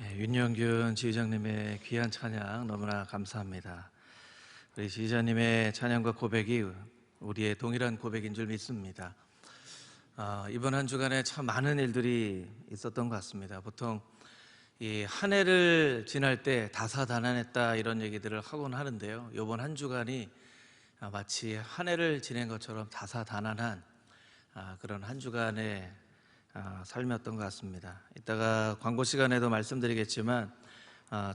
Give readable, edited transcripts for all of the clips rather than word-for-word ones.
윤영균 지휘자님의 귀한 찬양 너무나 감사합니다. 우리 지휘자님의 찬양과 고백이 우리의 동일한 고백인 줄 믿습니다. 이번 한 주간에 참 많은 일들이 있었던 것 같습니다. 보통 이 한 해를 지날 때 다사다난했다 이런 얘기들을 하곤 하는데요, 이번 한 주간이 마치 한 해를 지낸 것처럼 다사다난한 그런 한 주간의 삶이었던 것 같습니다. 이따가 광고 시간에도 말씀드리겠지만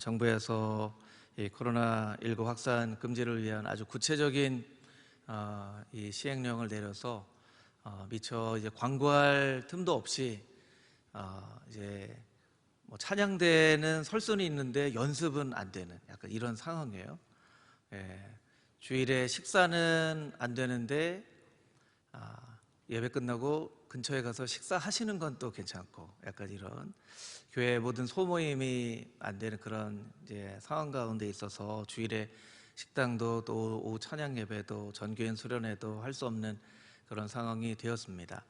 정부에서 이 코로나19 확산 금지를 위한 아주 구체적인 이 시행령을 내려서 미처 이제 광고할 틈도 없이 이제 뭐 찬양대는 설 수는 있는데 연습은 안 되는 약간 이런 상황이에요. 주일에 식사는 안 되는데 예배 끝나고 근처에 가서 식사하시는 건 또 괜찮고, 약간 이런 교회 모든 소모임이 안 되는 그런 이제 상황 가운데 있어서 주일에 식당도 또 오후 찬양 예배도 전교인 수련회도 할 수 없는 그런 상황이 되었습니다.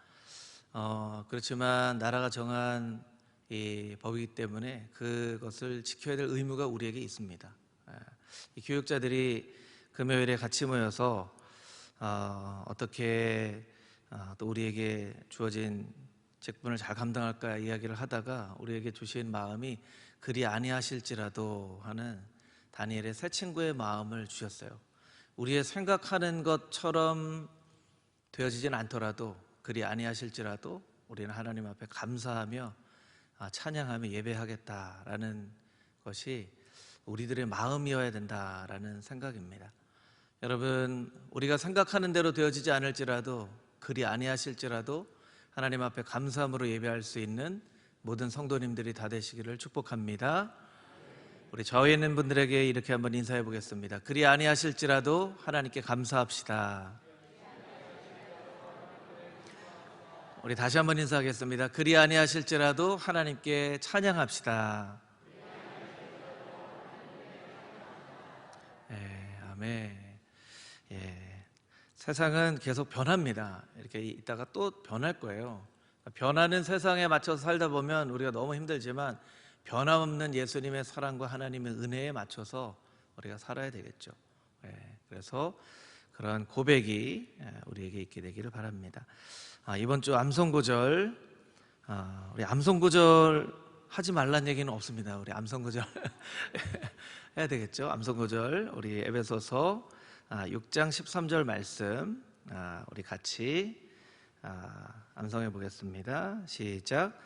그렇지만 나라가 정한 이 법이기 때문에 그것을 지켜야 될 의무가 우리에게 있습니다. 이 교육자들이 금요일에 같이 모여서 어떻게 또 우리에게 주어진 직분을 잘 감당할까 이야기를 하다가 우리에게 주신 마음이 그리 아니하실지라도 하는 다니엘의 세 친구의 마음을 주셨어요. 우리의 생각하는 것처럼 되어지진 않더라도 그리 아니하실지라도 우리는 하나님 앞에 감사하며 찬양하며 예배하겠다라는 것이 우리들의 마음이어야 된다라는 생각입니다. 여러분, 우리가 생각하는 대로 되어지지 않을지라도 그리 아니하실지라도 하나님 앞에 감사함으로 예배할 수 있는 모든 성도님들이 다 되시기를 축복합니다. 우리 좌우에 있는 분들에게 이렇게 한번 인사해 보겠습니다. 그리 아니하실지라도 하나님께 감사합시다. 우리 다시 한번 인사하겠습니다. 그리 아니하실지라도 하나님께 찬양합시다. 아멘. 세상은 계속 변합니다. 이렇게 있다가 또 변할 거예요. 변하는 세상에 맞춰서 살다 보면 우리가 너무 힘들지만 변함없는 예수님의 사랑과 하나님의 은혜에 맞춰서 우리가 살아야 되겠죠. 그래서 그런 고백이 우리에게 있게 되기를 바랍니다. 이번 주 암송구절, 우리 암송구절 하지 말란 얘기는 없습니다. 우리 암송구절 해야 되겠죠. 암송구절 우리 에베소서 6장 13절 말씀 우리 같이 암송해 보겠습니다. 시작.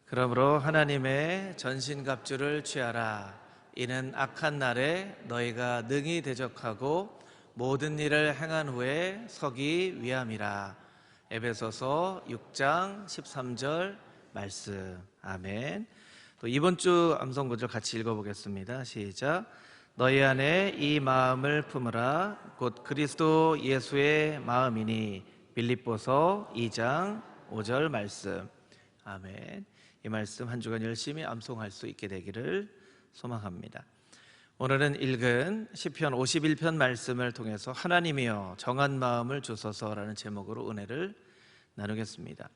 그러므로 하나님의 전신갑주를 취하라. 이는 악한 날에 너희가 능히 대적하고 모든 일을 행한 후에 서기 위함이라. 에베소서 6장 13절 말씀. 아멘. 또 이번 주 암송구절 같이 읽어보겠습니다. 시작. 너희 안에 이 마음을 품으라. 곧 그리스도 예수의 마음이니. 빌립보서 2장 5절 말씀. 아멘. 이 말씀 한 주간 열심히 암송할 수 있게 되기를 소망합니다. 오늘은 읽은 시편 51편 말씀을 통해서 하나님이여 정한 마음을 주소서라는 제목으로 은혜를 나누겠습니다.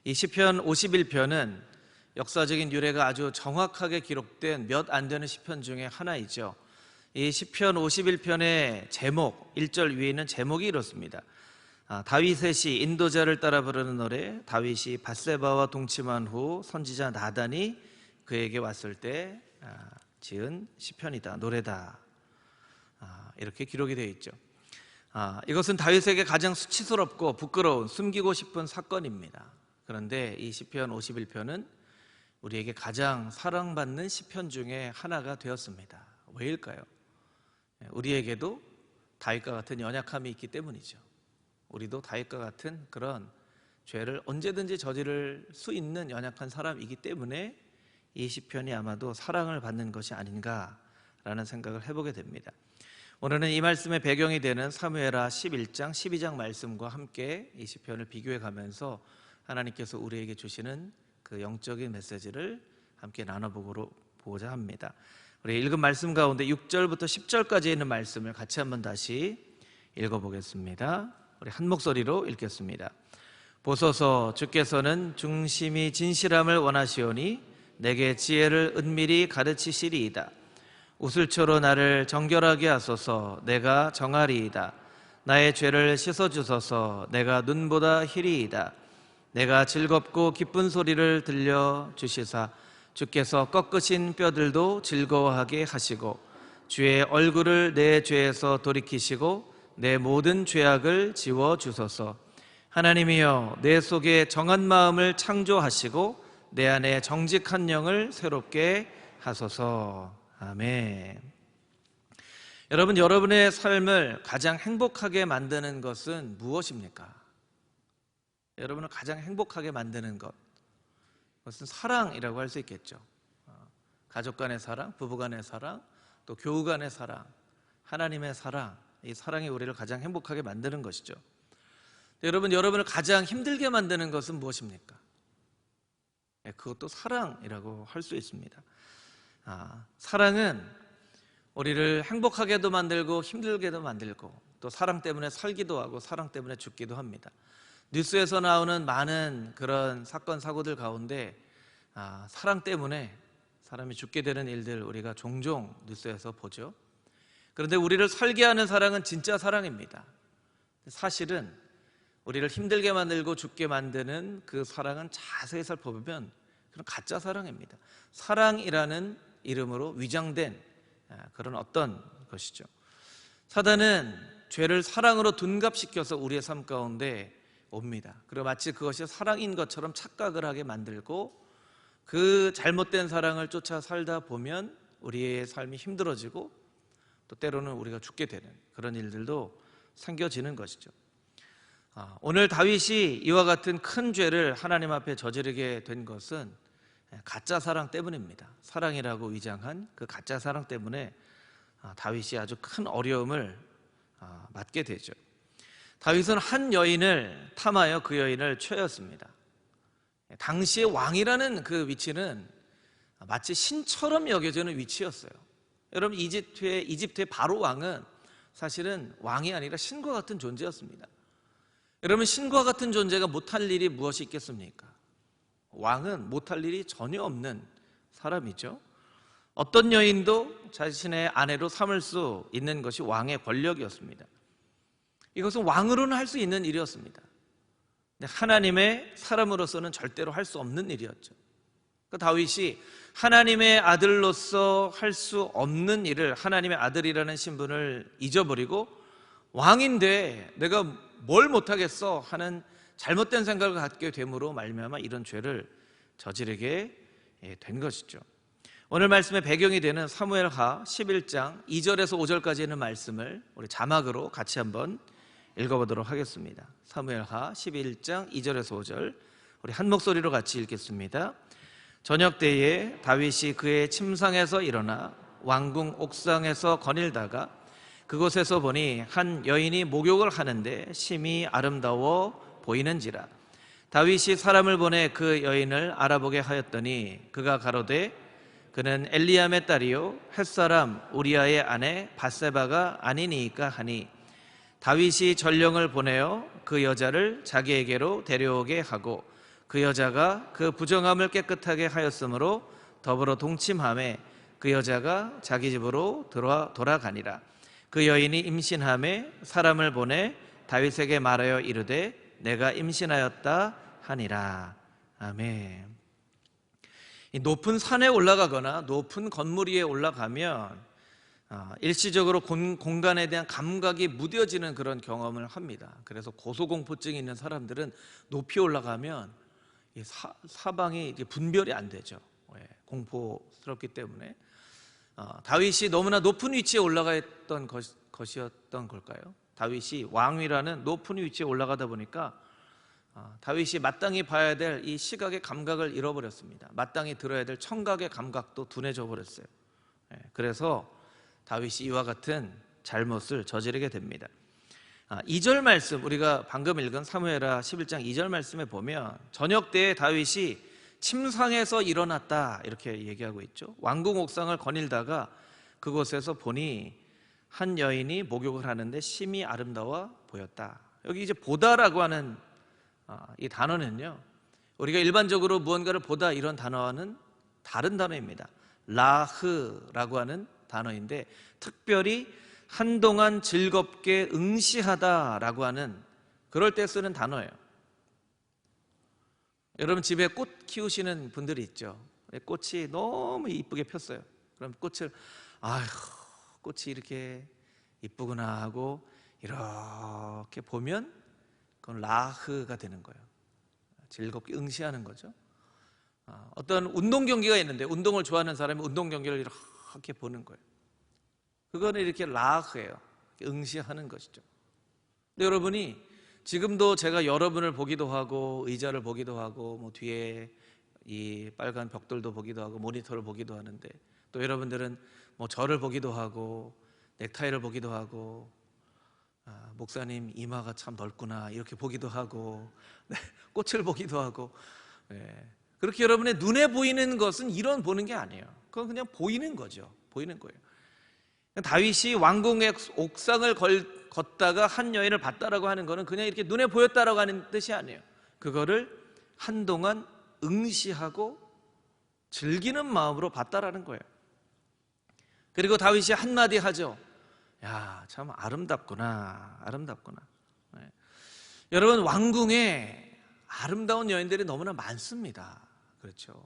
이 시편 51편은 역사적인 유래가 아주 정확하게 기록된 몇 안 되는 시편 중에 하나이죠. 이 시편 51편의 제목 1절 위에 있는 제목이 이렇습니다. 다윗의 시 인도자를 따라 부르는 노래. 다윗이 밧세바와 동침한 후 선지자 나단이 그에게 왔을 때 지은 시편이다, 노래다, 이렇게 기록이 되어 있죠. 이것은 다윗에게 가장 수치스럽고 부끄러운, 숨기고 싶은 사건입니다. 그런데 이 시편 51편은 우리에게 가장 사랑받는 시편 중에 하나가 되었습니다. 왜일까요? 우리에게도 다윗과 같은 연약함이 있기 때문이죠. 우리도 다윗과 같은 그런 죄를 언제든지 저지를 수 있는 연약한 사람이기 때문에 이 시편이 아마도 사랑을 받는 것이 아닌가라는 생각을 해보게 됩니다. 오늘은 이 말씀의 배경이 되는 사무엘하 11장 12장 말씀과 함께 이 시편을 비교해 가면서 하나님께서 우리에게 주시는 그 영적인 메시지를 함께 나눠보고자 합니다. 우리 읽은 말씀 가운데 6절부터 10절까지 있는 말씀을 같이 한번 다시 읽어보겠습니다. 우리 한 목소리로 읽겠습니다. 보소서, 주께서는 중심이 진실함을 원하시오니 내게 지혜를 은밀히 가르치시리이다. 우슬초로 나를 정결하게 하소서. 내가 정하리이다. 나의 죄를 씻어주소서. 내가 눈보다 희리이다. 내가 즐겁고 기쁜 소리를 들려 주시사 주께서 꺾으신 뼈들도 즐거워하게 하시고 주의 얼굴을 내 죄에서 돌이키시고 내 모든 죄악을 지워주소서. 하나님이여, 내 속에 정한 마음을 창조하시고 내 안에 정직한 영을 새롭게 하소서. 아멘. 여러분, 여러분의 삶을 가장 행복하게 만드는 것은 무엇입니까? 여러분을 가장 행복하게 만드는 것, 그것은 사랑이라고 할 수 있겠죠. 가족 간의 사랑, 부부 간의 사랑, 또 교우 간의 사랑, 하나님의 사랑, 이 사랑이 우리를 가장 행복하게 만드는 것이죠. 여러분, 여러분을 가장 힘들게 만드는 것은 무엇입니까? 그것도 사랑이라고 할 수 있습니다. 사랑은 우리를 행복하게도 만들고 힘들게도 만들고 또 사랑 때문에 살기도 하고 사랑 때문에 죽기도 합니다. 뉴스에서 나오는 많은 그런 사건 사고들 가운데 사랑 때문에 사람이 죽게 되는 일들 우리가 종종 뉴스에서 보죠. 그런데 우리를 살게 하는 사랑은 진짜 사랑입니다. 사실은 우리를 힘들게 만들고 죽게 만드는 그 사랑은 자세히 살펴보면 그런 가짜 사랑입니다. 사랑이라는 이름으로 위장된 그런 어떤 것이죠. 사단은 죄를 사랑으로 둔갑시켜서 우리의 삶 가운데 옵니다. 그리고 마치 그것이 사랑인 것처럼 착각을 하게 만들고 그 잘못된 사랑을 쫓아 살다 보면 우리의 삶이 힘들어지고 또 때로는 우리가 죽게 되는 그런 일들도 생겨지는 것이죠. 오늘 다윗이 이와 같은 큰 죄를 하나님 앞에 저지르게 된 것은 가짜 사랑 때문입니다. 사랑이라고 위장한 그 가짜 사랑 때문에 다윗이 아주 큰 어려움을 맞게 되죠. 다윗은 한 여인을 탐하여 그 여인을 취하였습니다. 당시의 왕이라는 그 위치는 마치 신처럼 여겨지는 위치였어요. 여러분, 이집트의 바로 왕은 사실은 왕이 아니라 신과 같은 존재였습니다. 여러분, 신과 같은 존재가 못할 일이 무엇이 있겠습니까? 왕은 못할 일이 전혀 없는 사람이죠. 어떤 여인도 자신의 아내로 삼을 수 있는 것이 왕의 권력이었습니다. 이것은 왕으로는 할 수 있는 일이었습니다. 근데 하나님의 사람으로서는 절대로 할 수 없는 일이었죠. 그러니까 다윗이 하나님의 아들로서 할 수 없는 일을, 하나님의 아들이라는 신분을 잊어버리고 왕인데 내가 뭘 못하겠어 하는 잘못된 생각을 갖게 됨으로 말미암아 이런 죄를 저지르게 된 것이죠. 오늘 말씀의 배경이 되는 사무엘하 11장 2절에서 5절까지 있는 말씀을 우리 자막으로 같이 한번 읽어보도록 하겠습니다. 사무엘하 11장 2절에서 5절 우리 한 목소리로 같이 읽겠습니다. 저녁 때에 다윗이 그의 침상에서 일어나 왕궁 옥상에서 거닐다가 그곳에서 보니 한 여인이 목욕을 하는데 심히 아름다워 보이는지라. 다윗이 사람을 보내 그 여인을 알아보게 하였더니 그가 가로되 그는 엘리암의 딸이요 햇사람 우리아의 아내 밧세바가 아니니이까 하니 다윗이 전령을 보내어 그 여자를 자기에게로 데려오게 하고 그 여자가 그 부정함을 깨끗하게 하였으므로 더불어 동침하매 그 여자가 자기 집으로 돌아가니라. 그 여인이 임신하매 사람을 보내 다윗에게 말하여 이르되 내가 임신하였다 하니라. 아멘. 이 높은 산에 올라가거나 높은 건물 위에 올라가면 일시적으로 공간에 대한 감각이 무뎌지는 그런 경험을 합니다. 그래서 고소공포증이 있는 사람들은 높이 올라가면 사방이 분별이 안 되죠. 공포스럽기 때문에. 다윗이 너무나 높은 위치에 올라가 있던 것이었던 걸까요? 다윗이 왕위라는 높은 위치에 올라가다 보니까 다윗이 마땅히 봐야 될 이 시각의 감각을 잃어버렸습니다. 마땅히 들어야 될 청각의 감각도 둔해져 버렸어요. 그래서 다윗이 이와 같은 잘못을 저지르게 됩니다. 2절 말씀, 우리가 방금 읽은 사무엘하 11장 2절 말씀에 보면 저녁 때에 다윗이 침상에서 일어났다 이렇게 얘기하고 있죠. 왕궁 옥상을 거닐다가 그곳에서 보니 한 여인이 목욕을 하는데 심히 아름다워 보였다. 여기 이제 보다라고 하는 이 단어는요, 우리가 일반적으로 무언가를 보다 이런 단어와는 다른 단어입니다. 라흐라고 하는 단어인데 특별히 한동안 즐겁게 응시하다라고 하는 그럴 때 쓰는 단어예요. 여러분 집에 꽃 키우시는 분들이 있죠. 꽃이 너무 이쁘게 폈어요. 그럼 꽃을 아휴 꽃이 이렇게 이쁘구나 하고 이렇게 보면 그건 라흐가 되는 거예요. 즐겁게 응시하는 거죠. 어떤 운동 경기가 있는데 운동을 좋아하는 사람이 운동 경기를 이렇게 보는 거예요. 그거는 이렇게 라흐예요. 응시하는 것이죠. 근데 여러분이 지금도 제가 여러분을 보기도 하고 의자를 보기도 하고 뭐 뒤에 이 빨간 벽돌도 보기도 하고 모니터를 보기도 하는데 또 여러분들은 뭐 저를 보기도 하고 넥타이를 보기도 하고 목사님 이마가 참 넓구나 이렇게 보기도 하고 네, 꽃을 보기도 하고 네. 그렇게 여러분의 눈에 보이는 것은 이런 보는 게 아니에요. 그건 그냥 보이는 거죠. 보이는 거예요. 다윗이 왕궁의 옥상을 걷다가 한 여인을 봤다라고 하는 것은 그냥 이렇게 눈에 보였다라고 하는 뜻이 아니에요. 그거를 한동안 응시하고 즐기는 마음으로 봤다라는 거예요. 그리고 다윗이 한마디 하죠. 야, 참 아름답구나. 아름답구나. 네. 여러분 왕궁에 아름다운 여인들이 너무나 많습니다. 그렇죠.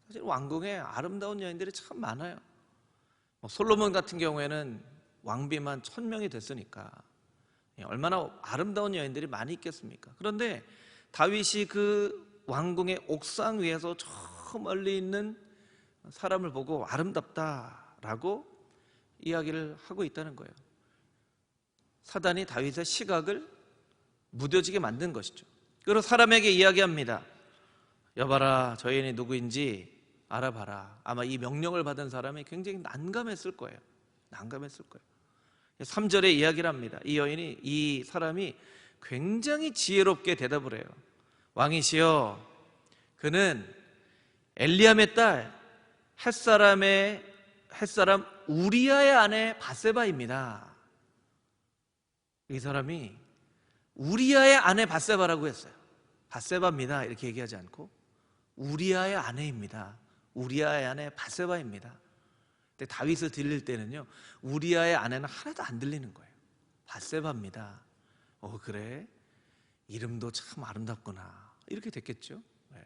사실 왕궁에 아름다운 여인들이 참 많아요. 솔로몬 같은 경우에는 왕비만 1000명이 됐으니까 얼마나 아름다운 여인들이 많이 있겠습니까? 그런데 다윗이 그 왕궁의 옥상 위에서 저 멀리 있는 사람을 보고 아름답다라고 이야기를 하고 있다는 거예요. 사단이 다윗의 시각을 무뎌지게 만든 것이죠. 그리고 사람에게 이야기합니다. 여봐라, 저 여인이 누구인지 알아봐라. 아마 이 명령을 받은 사람이 굉장히 난감했을 거예요. 난감했을 거예요. 3절에 이야기를 합니다. 이 사람이 굉장히 지혜롭게 대답을 해요. 왕이시여, 그는 엘리암의 딸 햇사람 우리아의 아내 밧세바입니다. 이 사람이 우리아의 아내 밧세바라고 했어요. 밧세바입니다 이렇게 얘기하지 않고 우리아의 아내입니다. 우리아의 아내 밧세바입니다. 근데 다윗을 들릴 때는요 우리아의 아내는 하나도 안 들리는 거예요. 밧세바입니다. 그래? 이름도 참 아름답구나. 이렇게 됐겠죠. 네.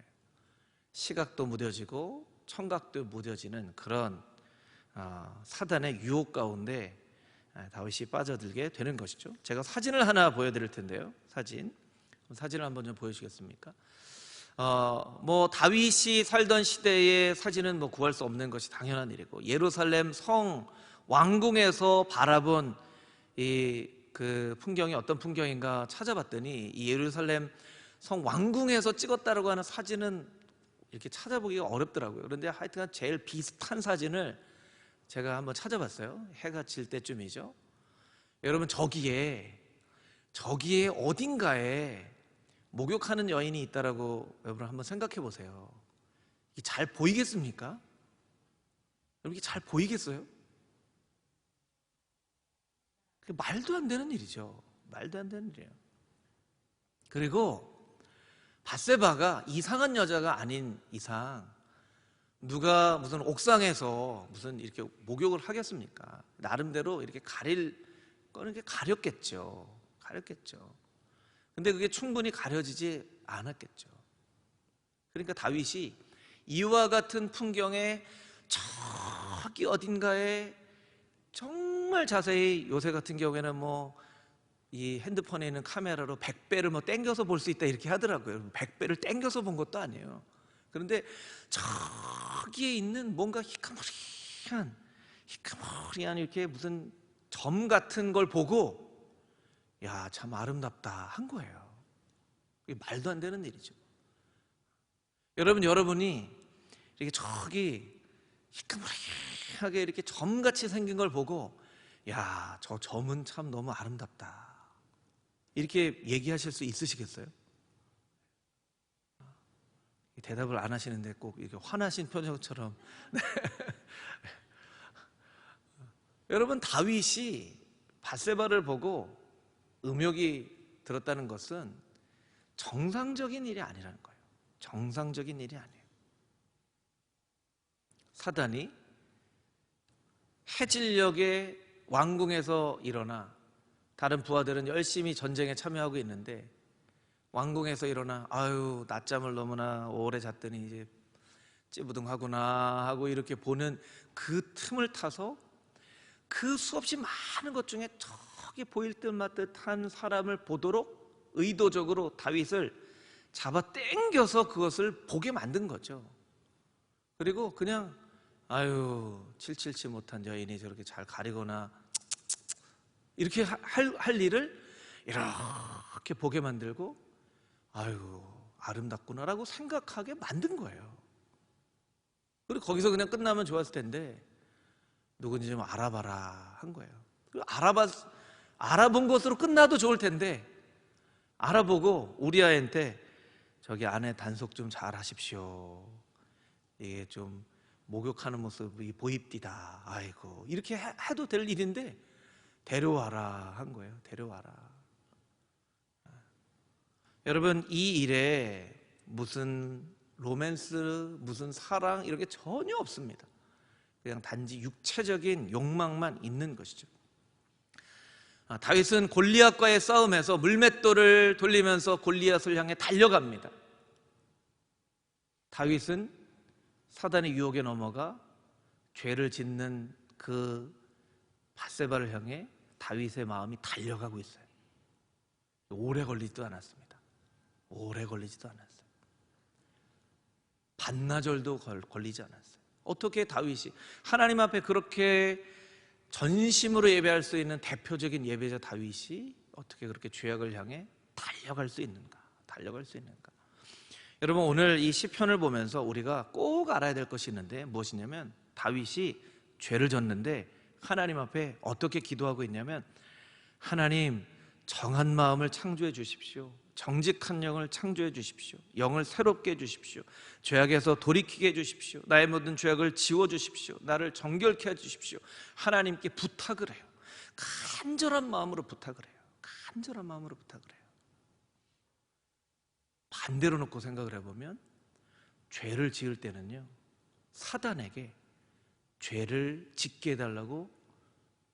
시각도 무뎌지고 청각도 무뎌지는 그런 사단의 유혹 가운데 다윗이 빠져들게 되는 것이죠. 제가 사진을 하나 보여드릴 텐데요. 사진을 한번 좀 보여주시겠습니까? 뭐 다윗이 살던 시대의 사진은 뭐 구할 수 없는 것이 당연한 일이고 예루살렘 성 왕궁에서 바라본 그 풍경이 어떤 풍경인가 찾아봤더니 이 예루살렘 성 왕궁에서 찍었다라고 하는 사진은 이렇게 찾아보기가 어렵더라고요. 그런데 하여튼 제일 비슷한 사진을 제가 한번 찾아봤어요. 해가 질 때쯤이죠. 여러분 저기에 어딘가에 목욕하는 여인이 있다라고 여러분 한번 생각해 보세요. 이게 잘 보이겠습니까? 여러분 이게 잘 보이겠어요? 말도 안 되는 일이죠. 말도 안 되는 일이에요. 그리고 밧세바가 이상한 여자가 아닌 이상 누가 무슨 옥상에서 무슨 이렇게 목욕을 하겠습니까? 나름대로 이렇게 가릴 거는 이렇게 가렸겠죠. 근데 그게 충분히 가려지지 않았겠죠. 그러니까 다윗이 이와 같은 풍경에 저기 어딘가에 정말 자세히 요새 같은 경우에는 뭐 이 핸드폰에 있는 카메라로 100배를 뭐 땡겨서 볼 수 있다 이렇게 하더라고요. 100배를 땡겨서 본 것도 아니에요. 그런데 저기에 있는 뭔가 희카무리한 이렇게 무슨 점 같은 걸 보고 야, 참 아름답다 한 거예요. 이게 말도 안 되는 일이죠. 여러분이 이렇게 저기 희카무리하게 이렇게 점같이 생긴 걸 보고 야, 저 점은 참 너무 아름답다 이렇게 얘기하실 수 있으시겠어요? 대답을 안 하시는데 꼭 이렇게 화나신 표정처럼 여러분 다윗이 밧세바를 보고 음욕이 들었다는 것은 정상적인 일이 아니라는 거예요. 정상적인 일이 아니에요. 사단이 해질녘에 왕궁에서 일어나, 다른 부하들은 열심히 전쟁에 참여하고 있는데 왕궁에서 일어나 아유 낮잠을 너무나 오래 잤더니 이제 찌부둥하구나 하고 이렇게 보는 그 틈을 타서 그 수없이 많은 것 중에 저기 보일 듯 말 듯한 사람을 보도록 의도적으로 다윗을 잡아 당겨서 그것을 보게 만든 거죠. 그리고 그냥 아유 칠칠치 못한 여인이 저렇게 잘 가리거나 이렇게 할 일을 이렇게 보게 만들고 아유 아름답구나라고 생각하게 만든 거예요. 그리고 거기서 그냥 끝나면 좋았을 텐데 누군지 좀 알아봐라 한 거예요. 알아본 것으로 끝나도 좋을 텐데 알아보고 우리아한테 저기 아내 단속 좀 잘 하십시오. 이게 좀 목욕하는 모습이 보입디다. 아이고 이렇게 해도 될 일인데 데려와라 한 거예요. 데려와라. 여러분 이 일에 무슨 로맨스, 무슨 사랑 이런 게 전혀 없습니다. 그냥 단지 육체적인 욕망만 있는 것이죠. 다윗은 골리앗과의 싸움에서 물맷돌을 돌리면서 골리앗을 향해 달려갑니다. 다윗은 사단의 유혹에 넘어가 죄를 짓는 그 밧세바를 향해 다윗의 마음이 달려가고 있어요. 오래 걸리지도 않았습니다. 오래 걸리지도 않았어요. 반나절도 걸리지 않았어요. 어떻게 다윗이 하나님 앞에 그렇게 전심으로 예배할 수 있는 대표적인 예배자 다윗이 어떻게 그렇게 죄악을 향해 달려갈 수 있는가? 달려갈 수 있는가? 여러분 오늘 이 시편을 보면서 우리가 꼭 알아야 될 것이 있는데 무엇이냐면 다윗이 죄를 졌는데 하나님 앞에 어떻게 기도하고 있냐면 하나님 정한 마음을 창조해 주십시오. 정직한 영을 창조해 주십시오. 영을 새롭게 해 주십시오. 죄악에서 돌이키게 해 주십시오. 나의 모든 죄악을 지워 주십시오. 나를 정결케 해 주십시오. 하나님께 부탁을 해요. 간절한 마음으로 부탁을 해요. 간절한 마음으로 부탁을 해요. 반대로 놓고 생각을 해보면 죄를 지을 때는요 사단에게 죄를 짓게 해달라고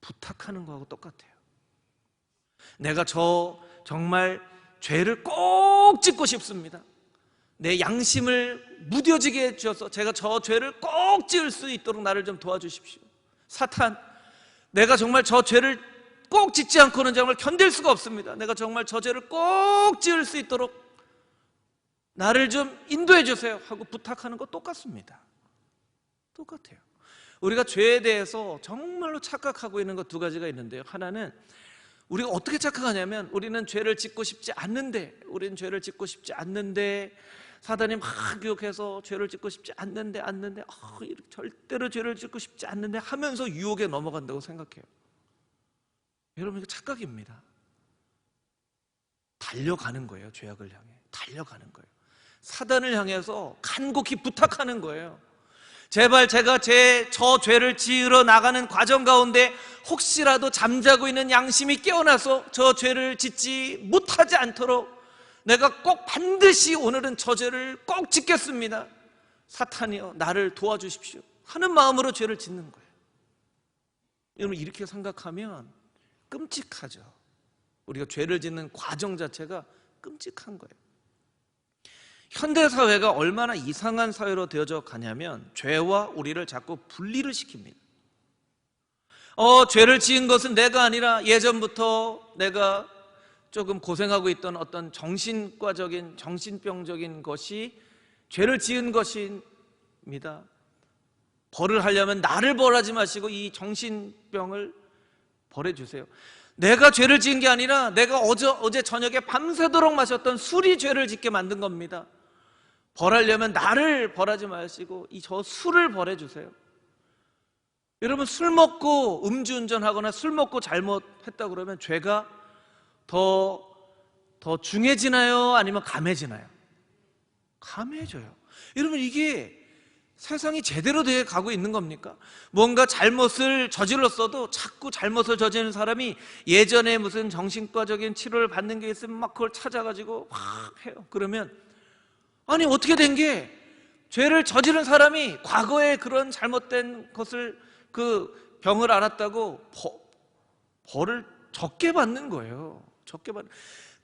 부탁하는 거하고 똑같아요. 내가 정말 죄를 꼭 짓고 싶습니다. 내 양심을 무뎌지게 해주셔서 제가 저 죄를 꼭 지을 수 있도록 나를 좀 도와주십시오. 사탄, 내가 정말 저 죄를 꼭 짓지 않고는 정말 견딜 수가 없습니다. 내가 정말 저 죄를 꼭 지을 수 있도록 나를 좀 인도해 주세요 하고 부탁하는 거 똑같습니다. 똑같아요. 우리가 죄에 대해서 정말로 착각하고 있는 것 두 가지가 있는데요. 하나는 우리가 어떻게 착각하냐면 우리는 죄를 짓고 싶지 않는데 사단이 막 유혹해서 죄를 짓고 싶지 않는데 절대로 죄를 짓고 싶지 않는데 하면서 유혹에 넘어간다고 생각해요. 여러분 이거 착각입니다. 달려가는 거예요. 죄악을 향해 달려가는 거예요. 사단을 향해서 간곡히 부탁하는 거예요. 제발 제가 저 죄를 지으러 나가는 과정 가운데 혹시라도 잠자고 있는 양심이 깨어나서 저 죄를 짓지 못하지 않도록 내가 꼭 반드시 오늘은 저 죄를 꼭 짓겠습니다. 사탄이여 나를 도와주십시오 하는 마음으로 죄를 짓는 거예요. 여러분 이렇게 생각하면 끔찍하죠. 우리가 죄를 짓는 과정 자체가 끔찍한 거예요. 현대사회가 얼마나 이상한 사회로 되어져 가냐면 죄와 우리를 자꾸 분리를 시킵니다. 죄를 지은 것은 내가 아니라 예전부터 내가 조금 고생하고 있던 어떤 정신병적인 것이 죄를 지은 것입니다. 벌을 하려면 나를 벌하지 마시고 이 정신병을 벌해주세요. 내가 죄를 지은 게 아니라 내가 어제 저녁에 밤새도록 마셨던 술이 죄를 짓게 만든 겁니다. 벌하려면 나를 벌하지 마시고 저 술을 벌해주세요. 여러분 술 먹고 음주운전하거나 술 먹고 잘못했다 그러면 죄가 더 중해지나요? 아니면 감해지나요? 감해져요. 여러분 이게 세상이 제대로 되어 가고 있는 겁니까? 뭔가 잘못을 저질렀어도 자꾸 잘못을 저지르는 사람이 예전에 무슨 정신과적인 치료를 받는 게 있으면 막 그걸 찾아가지고 막 해요. 그러면 아니 어떻게 된 게 죄를 저지른 사람이 과거에 그런 잘못된 것을, 그 병을 앓았다고 벌을 적게 받는 거예요. 적게 받는.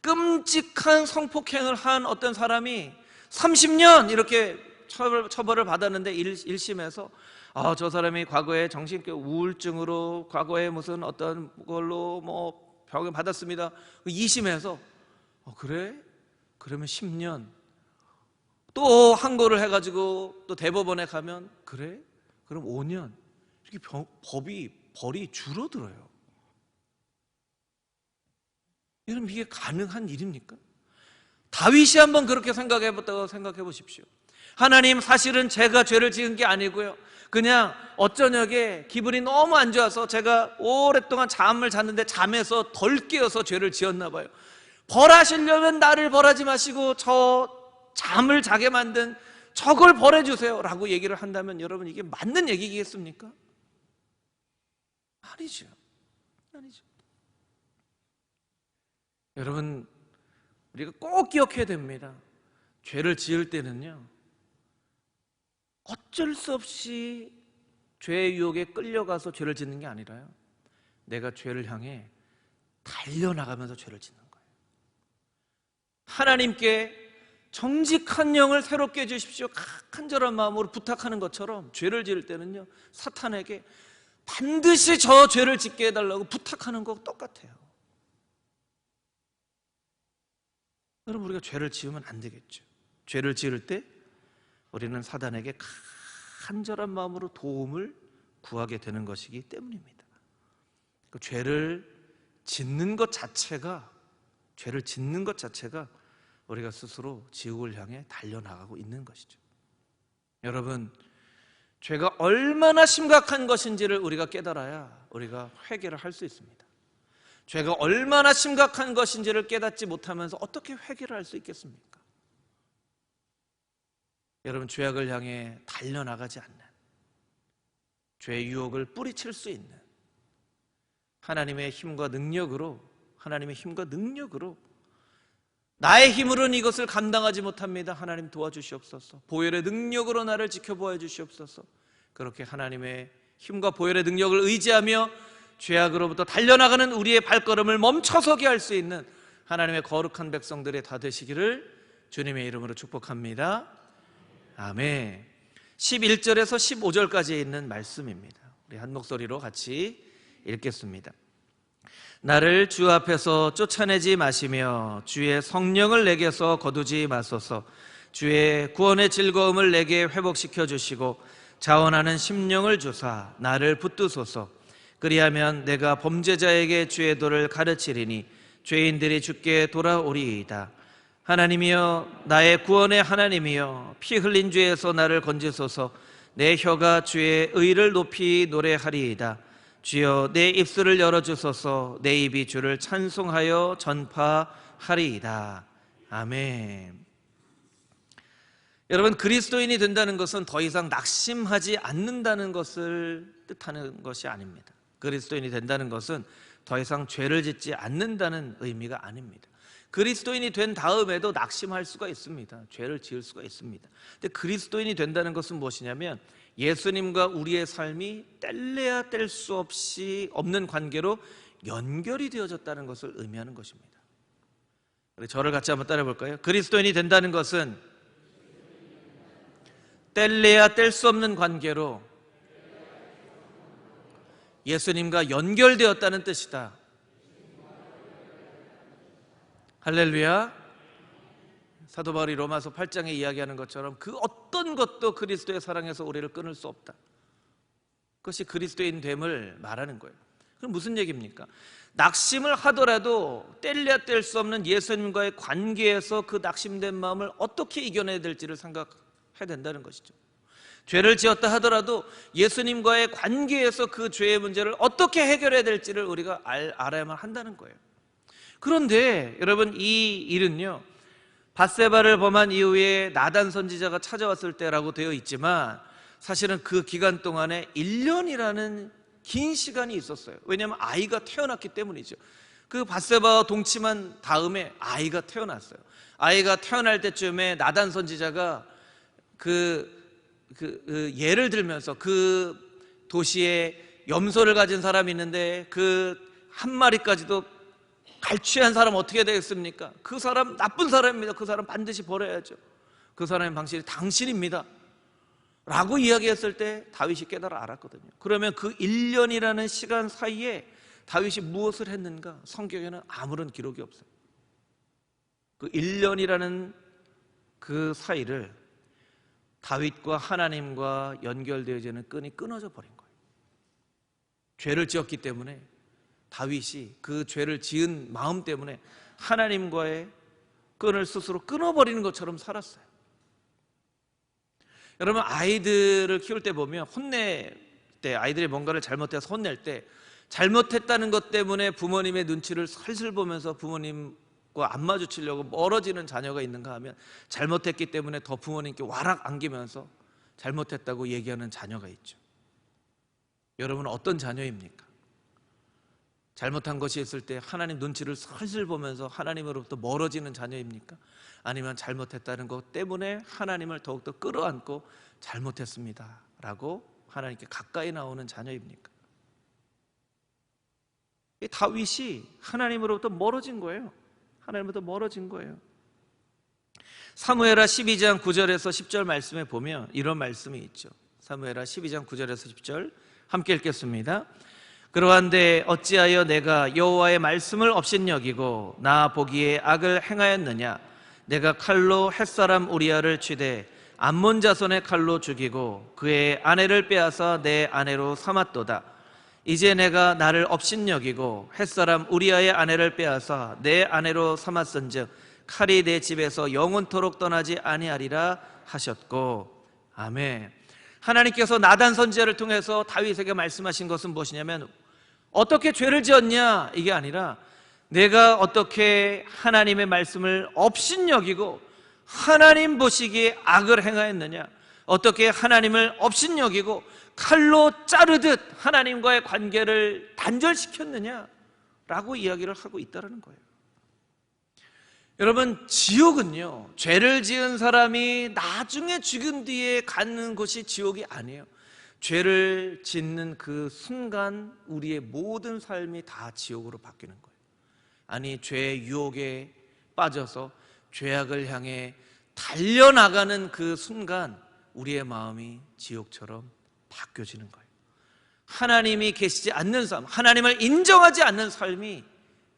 끔찍한 성폭행을 한 어떤 사람이 30년 이렇게 처벌을 받았는데 1심에서 저 사람이 과거에 정신적 우울증으로 과거에 무슨 어떤 걸로 뭐 병을 받았습니다. 2심에서 그래? 그러면 10년. 또 항고를 해가지고 또 대법원에 가면 그래? 그럼 5년. 이렇게 벌이 줄어들어요. 여러분, 이게 가능한 일입니까? 다윗이 한번 그렇게 생각해봤다고 생각해 보십시오. 하나님, 사실은 제가 죄를 지은 게 아니고요, 그냥 어쩌녁에 기분이 너무 안 좋아서 제가 오랫동안 잠을 잤는데 잠에서 덜 깨어서 죄를 지었나 봐요. 벌하시려면 나를 벌하지 마시고 저 잠을 자게 만든 저걸 벌해주세요 라고 얘기를 한다면 여러분, 이게 맞는 얘기겠습니까? 아니죠. 아니죠. 여러분, 우리가 꼭 기억해야 됩니다. 죄를 지을 때는요, 어쩔 수 없이 죄의 유혹에 끌려가서 죄를 짓는 게 아니라요, 내가 죄를 향해 달려나가면서 죄를 짓는 거예요. 하나님께 정직한 영을 새롭게 해주십시오, 간절한 마음으로 부탁하는 것처럼 죄를 지을 때는요, 사탄에게 반드시 저 죄를 짓게 해달라고 부탁하는 거 똑같아요. 여러분, 우리가 죄를 지으면 안 되겠죠. 죄를 지을 때 우리는 사단에게 간절한 마음으로 도움을 구하게 되는 것이기 때문입니다. 그 죄를 짓는 것 자체가 우리가 스스로 지옥을 향해 달려나가고 있는 것이죠. 여러분, 죄가 얼마나 심각한 것인지를 우리가 깨달아야 우리가 회개를 할 수 있습니다. 죄가 얼마나 심각한 것인지를 깨닫지 못하면서 어떻게 회개를 할 수 있겠습니까? 여러분, 죄악을 향해 달려나가지 않는, 죄의 유혹을 뿌리칠 수 있는 하나님의 힘과 능력으로 나의 힘으로는 이것을 감당하지 못합니다. 하나님 도와주시옵소서. 보혈의 능력으로 나를 지켜보아 주시옵소서. 그렇게 하나님의 힘과 보혈의 능력을 의지하며 죄악으로부터 달려나가는 우리의 발걸음을 멈춰서게 할 수 있는 하나님의 거룩한 백성들이 다 되시기를 주님의 이름으로 축복합니다. 아멘. 11절에서 15절까지 있는 말씀입니다. 우리 한 목소리로 같이 읽겠습니다. 나를 주 앞에서 쫓아내지 마시며 주의 성령을 내게서 거두지 마소서. 주의 구원의 즐거움을 내게 회복시켜 주시고 자원하는 심령을 주사 나를 붙드소서. 그리하면 내가 범죄자에게 주의 도를 가르치리니 죄인들이 주께 돌아오리이다. 하나님이여, 나의 구원의 하나님이여, 피 흘린 죄에서 나를 건지소서. 내 혀가 주의 의를 높이 노래하리이다. 주여, 내 입술을 열어주소서. 내 입이 주를 찬송하여 전파하리이다. 아멘. 여러분, 그리스도인이 된다는 것은 더 이상 낙심하지 않는다는 것을 뜻하는 것이 아닙니다. 그리스도인이 된다는 것은 더 이상 죄를 짓지 않는다는 의미가 아닙니다. 그리스도인이 된 다음에도 낙심할 수가 있습니다. 죄를 지을 수가 있습니다. 근데 그리스도인이 된다는 것은 무엇이냐면 예수님과 우리의 삶이 뗄래야 뗄 수 없이 없는 관계로 연결이 되어졌다는 것을 의미하는 것입니다. 우리 저를 같이 한번 따라해 볼까요? 그리스도인이 된다는 것은 뗄래야 뗄 수 없는 관계로 예수님과 연결되었다는 뜻이다. 할렐루야. 사도 바울이 로마서 8장에 이야기하는 것처럼 그 어떤 것도 그리스도의 사랑에서 우리를 끊을 수 없다. 그것이 그리스도인 됨을 말하는 거예요. 그럼 무슨 얘기입니까? 낙심을 하더라도 뗄래야 뗄 수 없는 예수님과의 관계에서 그 낙심된 마음을 어떻게 이겨내야 될지를 생각해야 된다는 것이죠. 죄를 지었다 하더라도 예수님과의 관계에서 그 죄의 문제를 어떻게 해결해야 될지를 우리가 알아야만 한다는 거예요. 그런데 여러분, 이 일은요, 밧세바를 범한 이후에 나단 선지자가 찾아왔을 때라고 되어 있지만 사실은 그 기간 동안에 1년이라는 긴 시간이 있었어요. 왜냐하면 아이가 태어났기 때문이죠. 그 밧세바와 동침한 다음에 아이가 태어났어요. 아이가 태어날 때쯤에 나단 선지자가 그 예를 들면서 그 도시에 염소를 가진 사람이 있는데 그 한 마리까지도 갈취한 사람 어떻게 되겠습니까? 그 사람 나쁜 사람입니다. 그 사람 반드시 버려야죠. 그 사람의 방식이 당신입니다 라고 이야기했을 때 다윗이 깨달아 알았거든요. 그러면 그 1년이라는 시간 사이에 다윗이 무엇을 했는가? 성경에는 아무런 기록이 없어요. 그 1년이라는 그 사이를 다윗과 하나님과 연결되어지는 끈이 끊어져 버린 거예요. 죄를 지었기 때문에 다윗이 그 죄를 지은 마음 때문에 하나님과의 끈을 스스로 끊어버리는 것처럼 살았어요. 여러분, 아이들을 키울 때 보면 혼낼 때, 아이들이 뭔가를 잘못해서 혼낼 때 잘못했다는 것 때문에 부모님의 눈치를 슬슬 보면서 부모님과 안 마주치려고 멀어지는 자녀가 있는가 하면 잘못했기 때문에 더 부모님께 와락 안기면서 잘못했다고 얘기하는 자녀가 있죠. 여러분은 어떤 자녀입니까? 잘못한 것이 있을 때 하나님 눈치를 슬슬 보면서 하나님으로부터 멀어지는 자녀입니까? 아니면 잘못했다는 것 때문에 하나님을 더욱더 끌어안고 잘못했습니다 라고 하나님께 가까이 나오는 자녀입니까? 이 다윗이 하나님으로부터 멀어진 거예요. 하나님으로부터 멀어진 거예요. 사무엘하 12장 9절에서 10절 말씀에 보면 이런 말씀이 있죠. 사무엘하 12장 9절에서 10절 함께 읽겠습니다. 그러한데 어찌하여 내가 여호와의 말씀을 업신여기고 나 보기에 악을 행하였느냐? 내가 칼로 햇사람 우리아를 치되 암몬 자손의 칼로 죽이고 그의 아내를 빼앗아 내 아내로 삼았도다. 이제 내가 나를 업신여기고 햇사람 우리아의 아내를 빼앗아 내 아내로 삼았은즉 칼이 내 집에서 영원토록 떠나지 아니하리라 하셨고. 아멘. 하나님께서 나단 선지자를 통해서 다윗에게 말씀하신 것은 무엇이냐면 어떻게 죄를 지었냐 이게 아니라 내가 어떻게 하나님의 말씀을 업신여기고 하나님 보시기에 악을 행하였느냐, 어떻게 하나님을 업신여기고 칼로 자르듯 하나님과의 관계를 단절시켰느냐라고 이야기를 하고 있다는 거예요. 여러분, 지옥은요, 죄를 지은 사람이 나중에 죽은 뒤에 가는 곳이 지옥이 아니에요. 죄를 짓는 그 순간 우리의 모든 삶이 다 지옥으로 바뀌는 거예요. 아니, 죄의 유혹에 빠져서 죄악을 향해 달려나가는 그 순간 우리의 마음이 지옥처럼 바뀌어지는 거예요. 하나님이 계시지 않는 삶, 하나님을 인정하지 않는 삶이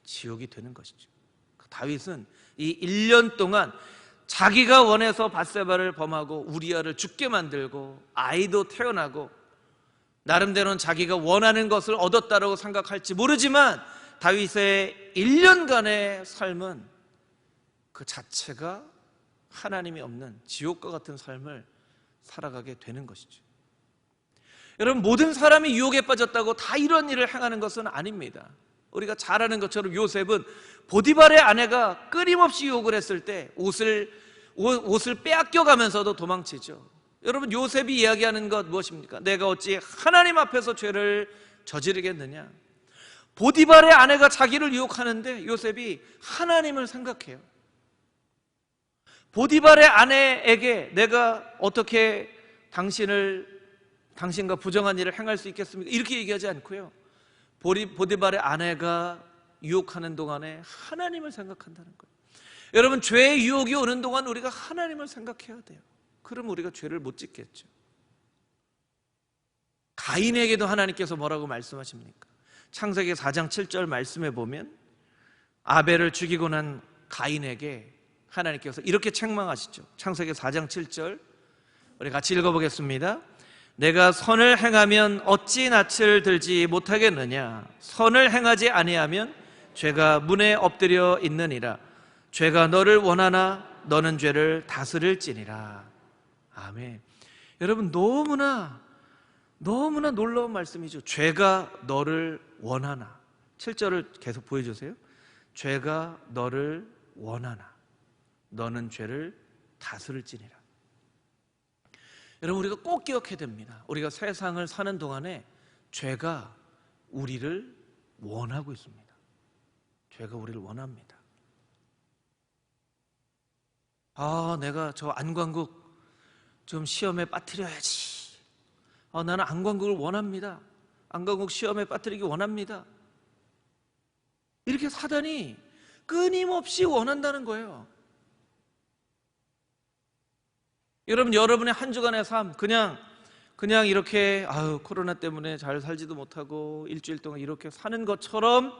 지옥이 되는 것이죠. 다윗은 이 1년 동안 자기가 원해서 밧세바를 범하고 우리아를 죽게 만들고 아이도 태어나고 나름대로는 자기가 원하는 것을 얻었다고 생각할지 모르지만 다윗의 1년간의 삶은 그 자체가 하나님이 없는 지옥과 같은 삶을 살아가게 되는 것이죠. 여러분, 모든 사람이 유혹에 빠졌다고 다 이런 일을 행하는 것은 아닙니다. 우리가 잘 아는 것처럼 요셉은 보디발의 아내가 끊임없이 유혹을 했을 때 옷을 빼앗겨가면서도 도망치죠. 여러분, 요셉이 이야기하는 것 무엇입니까? 내가 어찌 하나님 앞에서 죄를 저지르겠느냐? 보디발의 아내가 자기를 유혹하는데 요셉이 하나님을 생각해요. 보디발의 아내에게 내가 어떻게 당신과 부정한 일을 행할 수 있겠습니까? 이렇게 얘기하지 않고요, 보디발의 아내가 유혹하는 동안에 하나님을 생각한다는 거예요. 여러분, 죄의 유혹이 오는 동안 우리가 하나님을 생각해야 돼요. 그럼 우리가 죄를 못 짓겠죠. 가인에게도 하나님께서 뭐라고 말씀하십니까? 창세기 4장 7절 말씀에 보면 아벨을 죽이고 난 가인에게 하나님께서 이렇게 책망하시죠. 창세기 4장 7절 우리 같이 읽어보겠습니다. 내가 선을 행하면 어찌 낯을 들지 못하겠느냐? 선을 행하지 아니하면 죄가 문에 엎드려 있느니라. 죄가 너를 원하나 너는 죄를 다스릴지니라. 아멘. 여러분, 너무나 놀라운 말씀이죠. 죄가 너를 원하나. 7절을 계속 보여주세요. 죄가 너를 원하나 너는 죄를 다스릴지니라. 여러분, 우리가 꼭 기억해야 됩니다. 우리가 세상을 사는 동안에 죄가 우리를 원하고 있습니다. 죄가 우리를 원합니다. 내가 저 안광국 좀 시험에 빠뜨려야지. 나는 안광국을 원합니다. 안광국 시험에 빠뜨리기 원합니다. 이렇게 사단이 끊임없이 원한다는 거예요. 여러분, 여러분의 한 주간의 삶, 그냥 이렇게 코로나 때문에 잘 살지도 못하고 일주일 동안 이렇게 사는 것처럼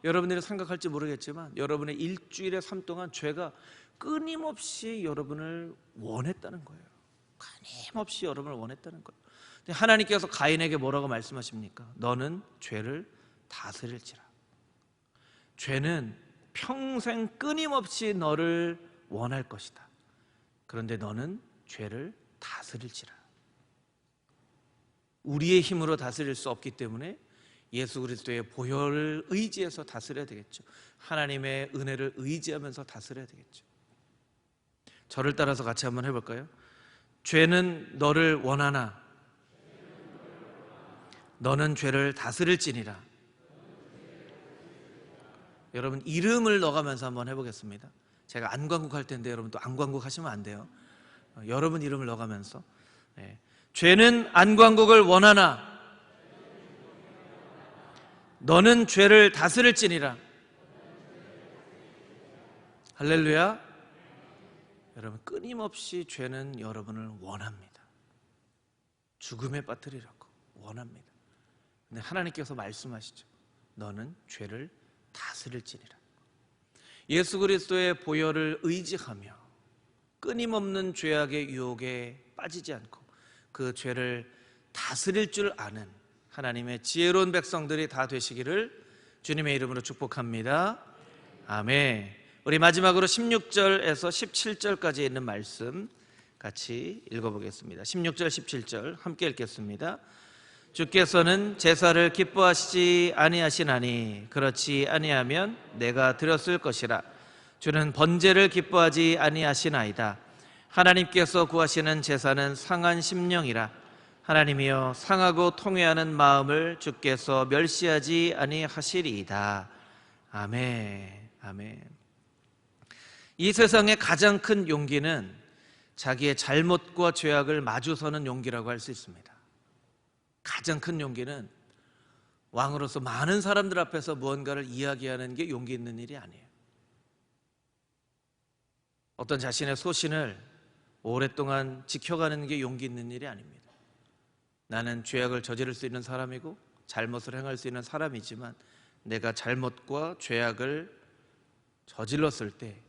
여러분들이 생각할지 모르겠지만, 여러분의 일주일의 삶 동안 죄가 끊임없이 여러분을 원했다는 거예요. 끊임없이 여러분을 원했다는 거예요. 근데 하나님께서 가인에게 뭐라고 말씀하십니까? 너는 죄를 다스릴지라. 죄는 평생 끊임없이 너를 원할 것이다. 그런데 너는 죄를 다스릴지라. 우리의 힘으로 다스릴 수 없기 때문에 예수 그리스도의 보혈을 의지해서 다스려야 되겠죠. 하나님의 은혜를 의지하면서 다스려야 되겠죠. 저를 따라서 같이 한번 해볼까요? 죄는 너를 원하나 너는 죄를 다스릴지니라. 여러분, 이름을 넣어가면서 한번 해보겠습니다. 제가 안광국 할 텐데 여러분 또 안광국 하시면 안 돼요. 여러분 이름을 넣어가면서, 죄는 안광국을 원하나 너는 죄를 다스릴지니라. 할렐루야. 여러분, 끊임없이 죄는 여러분을 원합니다. 죽음에 빠뜨리라고 원합니다. 근데 하나님께서 말씀하시죠. 너는 죄를 다스릴지니라. 예수 그리스도의 보혈을 의지하며 끊임없는 죄악의 유혹에 빠지지 않고 그 죄를 다스릴 줄 아는 하나님의 지혜로운 백성들이 다 되시기를 주님의 이름으로 축복합니다. 아멘. 우리 마지막으로 16절에서 17절까지 있는 말씀 같이 읽어보겠습니다. 16절 17절 함께 읽겠습니다. 주께서는 제사를 기뻐하시지 아니하시나니 그렇지 아니하면 내가 드렸을 것이라. 주는 번제를 기뻐하지 아니하시나이다. 하나님께서 구하시는 제사는 상한 심령이라. 하나님이여, 상하고 통회하는 마음을 주께서 멸시하지 아니하시리이다. 아멘. 아멘. 이 세상의 가장 큰 용기는 자기의 잘못과 죄악을 마주서는 용기라고 할 수 있습니다. 가장 큰 용기는 왕으로서 많은 사람들 앞에서 무언가를 이야기하는 게 용기 있는 일이 아니에요. 어떤 자신의 소신을 오랫동안 지켜가는 게 용기 있는 일이 아닙니다. 나는 죄악을 저지를 수 있는 사람이고 잘못을 행할 수 있는 사람이지만 내가 잘못과 죄악을 저질렀을 때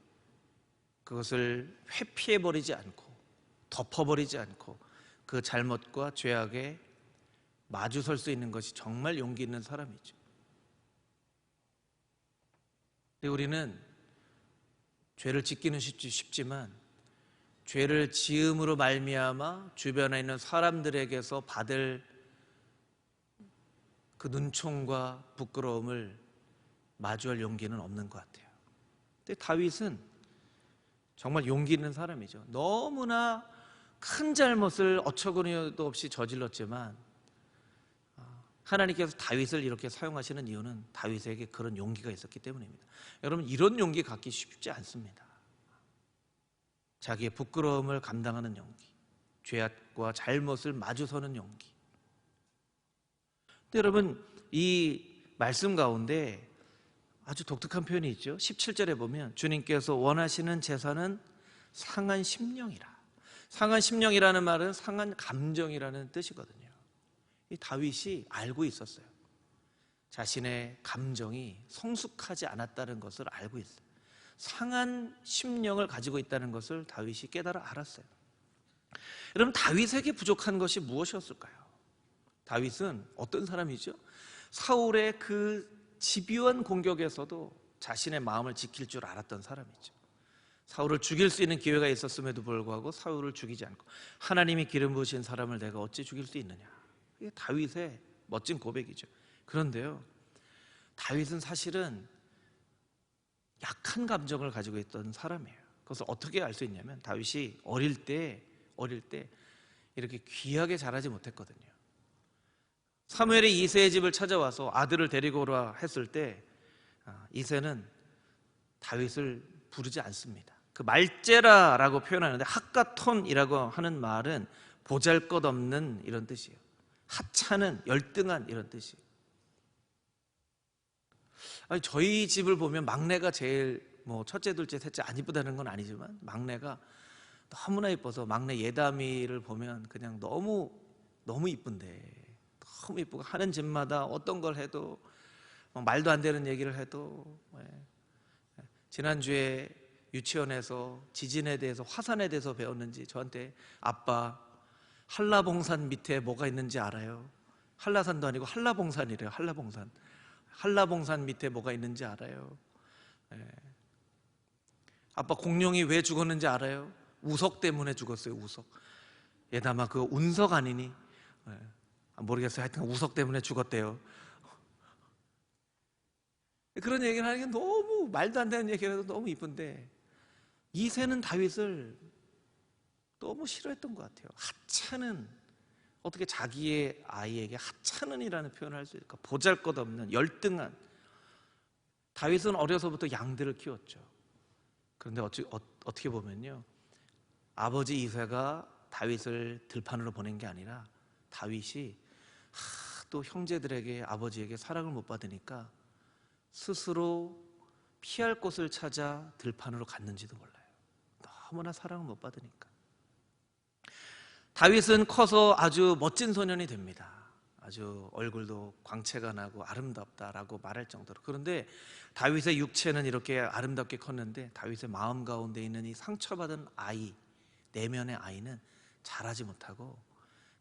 그것을 회피해버리지 않고 덮어버리지 않고 그 잘못과 죄악에 마주설 수 있는 것이 정말 용기 있는 사람이죠. 근데 우리는 죄를 짓기는 쉽지만 죄를 지음으로 말미암아 주변에 있는 사람들에게서 받을 그 눈총과 부끄러움을 마주할 용기는 없는 것 같아요. 근데 다윗은 정말 용기 있는 사람이죠. 너무나 큰 잘못을 어처구니도 없이 저질렀지만 하나님께서 다윗을 이렇게 사용하시는 이유는 다윗에게 그런 용기가 있었기 때문입니다. 여러분, 이런 용기 갖기 쉽지 않습니다. 자기의 부끄러움을 감당하는 용기, 죄악과 잘못을 마주서는 용기. 근데 여러분, 이 말씀 가운데 아주 독특한 표현이 있죠. 17절에 보면 주님께서 원하시는 제사는 상한 심령이라. 상한 심령이라는 말은 상한 감정이라는 뜻이거든요. 이 다윗이 알고 있었어요. 자신의 감정이 성숙하지 않았다는 것을 알고 있어요. 상한 심령을 가지고 있다는 것을 다윗이 깨달아 알았어요. 여러분, 다윗에게 부족한 것이 무엇이었을까요? 다윗은 어떤 사람이죠? 사울의 그 집요한 공격에서도 자신의 마음을 지킬 줄 알았던 사람이죠. 사울을 죽일 수 있는 기회가 있었음에도 불구하고 사울을 죽이지 않고 하나님이 기름 부으신 사람을 내가 어찌 죽일 수 있느냐. 이게 다윗의 멋진 고백이죠. 그런데요, 다윗은 사실은 약한 감정을 가지고 있던 사람이에요. 그것을 어떻게 알 수 있냐면 다윗이 어릴 때 이렇게 귀하게 자라지 못했거든요. 사무엘이 이새의 집을 찾아와서 아들을 데리고 오라 했을 때 이새는 다윗을 부르지 않습니다. 그 말제라라고 표현하는데 학가톤이라고 하는 말은 보잘것없는 이런 뜻이에요. 하찮은, 열등한 이런 뜻이에요. 아니, 저희 집을 보면 막내가 제일 뭐 첫째, 둘째, 셋째 안 이쁘다는 건 아니지만 막내가 너무나 이뻐서 막내 예담이를 보면 그냥 너무 이쁜데, 너무 이쁘고 하는 집마다 어떤 걸 해도 말도 안 되는 얘기를 해도, 지난주에 유치원에서 지진에 대해서, 화산에 대해서 배웠는지 저한테 아빠, 한라봉산 밑에 뭐가 있는지 알아요? 한라산도 아니고 한라봉산이래요. 한라봉산 밑에 뭐가 있는지 알아요? 아빠, 공룡이 왜 죽었는지 알아요? 우석 때문에 죽었어요. 우석. 얘담아, 그거 운석 아니니? 모르겠어요. 하여튼 우석 때문에 죽었대요. 그런 얘기를 하는 게 너무 말도 안 되는 얘기라도 너무 이쁜데, 이새는 다윗을 너무 싫어했던 것 같아요. 하찮은, 어떻게 자기의 아이에게 하찮은이라는 표현을 할 수 있을까? 보잘것없는, 열등한. 다윗은 어려서부터 양들을 키웠죠. 그런데 어떻게 보면요, 아버지 이새가 다윗을 들판으로 보낸 게 아니라 다윗이 또 형제들에게, 아버지에게 사랑을 못 받으니까 스스로 피할 곳을 찾아 들판으로 갔는지도 몰라요. 너무나 사랑을 못 받으니까. 다윗은 커서 아주 멋진 소년이 됩니다. 아주 얼굴도 광채가 나고 아름답다라고 말할 정도로. 그런데 다윗의 육체는 이렇게 아름답게 컸는데 다윗의 마음 가운데 있는 이 상처받은 아이, 내면의 아이는 자라지 못하고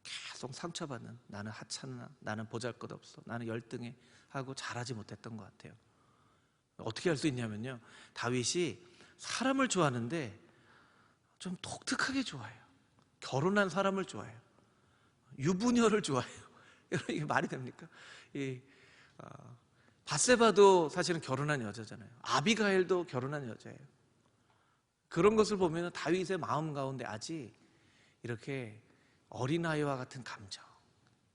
계속 상처받는, 나는 하찮아, 나는 보잘것없어, 나는 열등해 하고 자라지 못했던 것 같아요. 어떻게 할 수 있냐면요, 다윗이 사람을 좋아하는데 좀 독특하게 좋아해요. 결혼한 사람을 좋아해요. 유부녀를 좋아해요. 이게 말이 됩니까? 밧세바도 사실은 결혼한 여자잖아요. 아비가일도 결혼한 여자예요. 그런 것을 보면 다윗의 마음 가운데 아직 이렇게 어린아이와 같은 감정,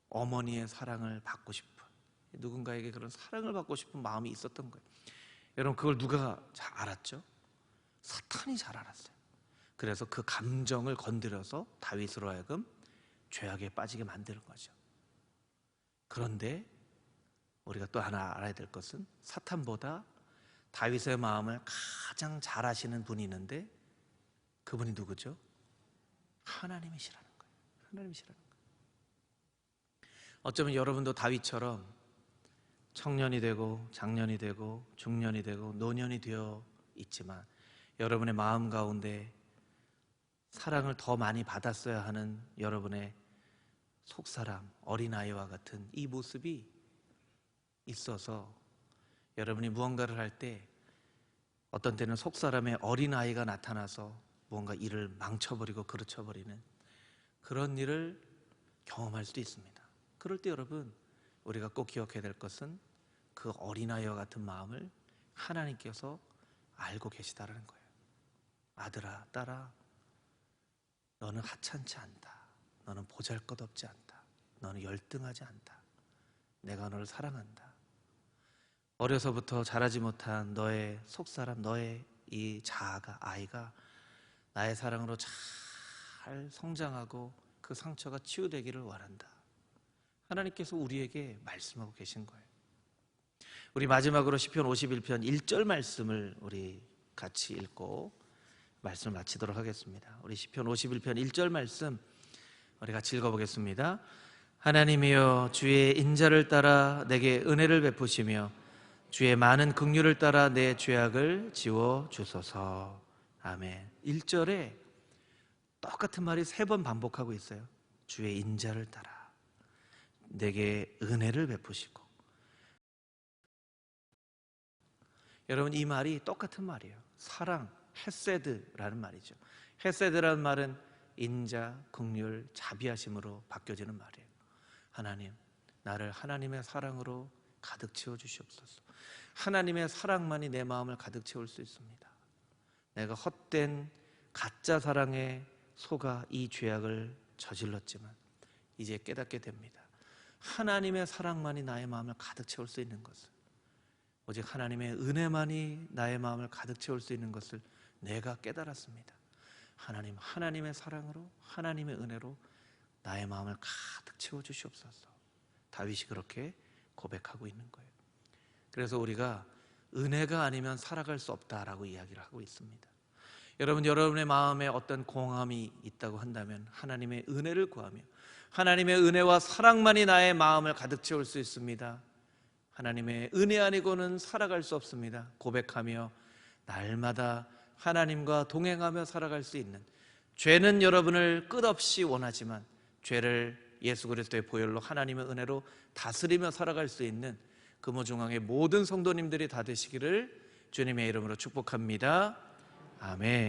어머니의 사랑을 받고 싶은, 누군가에게 그런 사랑을 받고 싶은 마음이 있었던 거예요. 여러분, 그걸 누가 잘 알았죠? 사탄이 잘 알았어요. 그래서 그 감정을 건드려서 다윗으로 하여금 죄악에 빠지게 만드는 거죠. 그런데 우리가 또 하나 알아야 될 것은, 사탄보다 다윗의 마음을 가장 잘 아시는 분이 있는데 그분이 누구죠? 하나님이시라는 거예요. 하나님이시라는 거예요. 어쩌면 여러분도 다윗처럼 청년이 되고 장년이 되고 중년이 되고 노년이 되어 있지만, 여러분의 마음 가운데 사랑을 더 많이 받았어야 하는 여러분의 속사람, 어린아이와 같은 이 모습이 있어서 여러분이 무언가를 할 때 어떤 때는 속사람의 어린아이가 나타나서 무언가 일을 망쳐버리고 그르쳐버리는 그런 일을 경험할 수도 있습니다. 그럴 때 여러분, 우리가 꼭 기억해야 될 것은 그 어린아이와 같은 마음을 하나님께서 알고 계시다라는 거예요. 아들아, 딸아, 너는 하찮지 않다. 너는 보잘것없지 않다. 너는 열등하지 않다. 내가 너를 사랑한다. 어려서부터 자라지 못한 너의 속사람, 너의 이 자아가, 아이가 나의 사랑으로 잘 성장하고 그 상처가 치유되기를 원한다. 하나님께서 우리에게 말씀하고 계신 거예요. 우리 마지막으로 시편 51편 1절 말씀을 우리 같이 읽고 말씀을 마치도록 하겠습니다. 우리 시편 51편 1절 말씀 우리 같이 읽어보겠습니다. 하나님이여, 주의 인자를 따라 내게 은혜를 베푸시며 주의 많은 긍휼을 따라 내 죄악을 지워 주소서. 아멘. 1절에 똑같은 말이 3번 반복하고 있어요. 주의 인자를 따라 내게 은혜를 베푸시고. 여러분, 이 말이 똑같은 말이에요. 사랑, 헤세드라는 말이죠. 헤세드라는 말은 인자, 긍휼, 자비하심으로 바뀌어지는 말이에요. 하나님, 나를 하나님의 사랑으로 가득 채워 주시옵소서. 하나님의 사랑만이 내 마음을 가득 채울 수 있습니다. 내가 헛된 가짜 사랑에 속아 이 죄악을 저질렀지만 이제 깨닫게 됩니다. 하나님의 사랑만이 나의 마음을 가득 채울 수 있는 것을, 오직 하나님의 은혜만이 나의 마음을 가득 채울 수 있는 것을 내가 깨달았습니다. 하나님의 사랑으로, 하나님의 은혜로 나의 마음을 가득 채워주시옵소서. 다윗이 그렇게 고백하고 있는 거예요. 그래서 우리가 은혜가 아니면 살아갈 수 없다라고 이야기를 하고 있습니다. 여러분, 여러분의 마음에 어떤 공함이 있다고 한다면 하나님의 은혜를 구하며 하나님의 은혜와 사랑만이 나의 마음을 가득 채울 수 있습니다. 하나님의 은혜 아니고는 살아갈 수 없습니다. 고백하며 날마다 하나님과 동행하며 살아갈 수 있는, 죄는 여러분을 끝없이 원하지만 죄를 예수 그리스도의 보혈로 하나님의 은혜로 다스리며 살아갈 수 있는 금호중앙의 모든 성도님들이 다 되시기를 주님의 이름으로 축복합니다. 아멘.